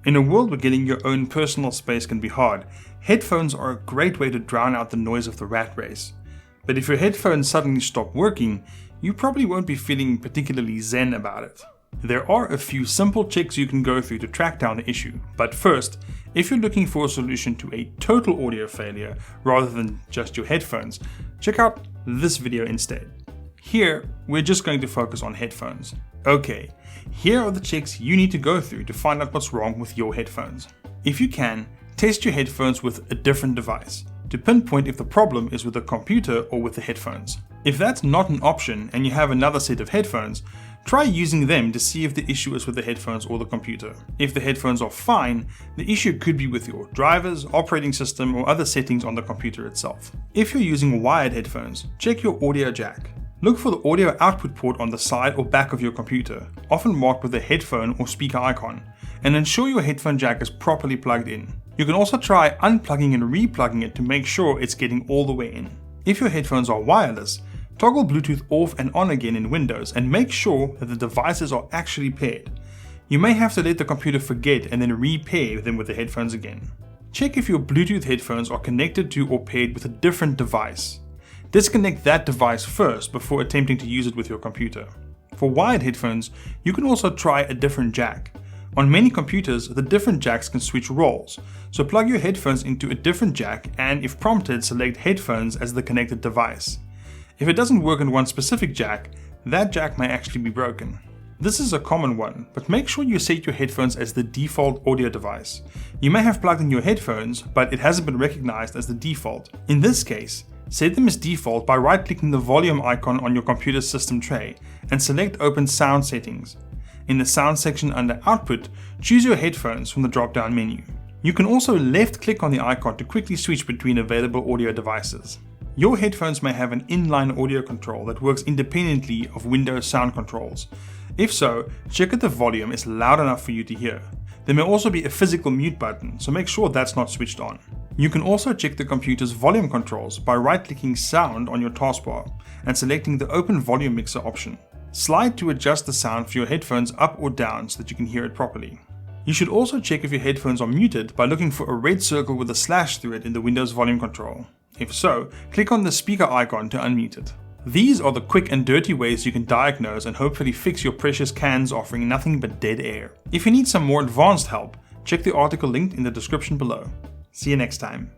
In a world where getting your own personal space can be hard, headphones are a great way to drown out the noise of the rat race. But if your headphones suddenly stop working, you probably won't be feeling particularly zen about it. There are a few simple checks you can go through to track down the issue, but first, if you're looking for a solution to a total audio failure rather than just your headphones, check out this video instead. Here, we're just going to focus on headphones. Okay, here are the checks you need to go through to find out what's wrong with your headphones. If you can, test your headphones with a different device to pinpoint if the problem is with the computer or with the headphones. If that's not an option and you have another set of headphones, try using them to see if the issue is with the headphones or the computer. If the headphones are fine, the issue could be with your drivers, operating system, or other settings on the computer itself. If you're using wired headphones, check your audio jack. Look for the audio output port on the side or back of your computer, often marked with a headphone or speaker icon, and ensure your headphone jack is properly plugged in. You can also try unplugging and replugging it to make sure it's getting all the way in. If your headphones are wireless, toggle Bluetooth off and on again in Windows and make sure that the devices are actually paired. You may have to let the computer forget and then repair them with the headphones again. Check if your Bluetooth headphones are connected to or paired with a different device. Disconnect that device first before attempting to use it with your computer. For wired headphones, you can also try a different jack. On many computers, the different jacks can switch roles, so plug your headphones into a different jack and, if prompted, select headphones as the connected device. If it doesn't work in one specific jack, that jack may actually be broken. This is a common one, but make sure you set your headphones as the default audio device. You may have plugged in your headphones, but it hasn't been recognized as the default. In this case, set them as default by right-clicking the volume icon on your computer's system tray and select Open Sound Settings. In the Sound section under Output, choose your headphones from the drop-down menu. You can also left-click on the icon to quickly switch between available audio devices. Your headphones may have an inline audio control that works independently of Windows sound controls. If so, check if the volume is loud enough for you to hear. There may also be a physical mute button, so make sure that's not switched on. You can also check the computer's volume controls by right-clicking Sound on your taskbar and selecting the Open Volume Mixer option. Slide to adjust the sound for your headphones up or down so that you can hear it properly. You should also check if your headphones are muted by looking for a red circle with a slash through it in the Windows volume control. If so, click on the speaker icon to unmute it. These are the quick and dirty ways you can diagnose and hopefully fix your precious cans offering nothing but dead air. If you need some more advanced help, check the article linked in the description below. See you next time.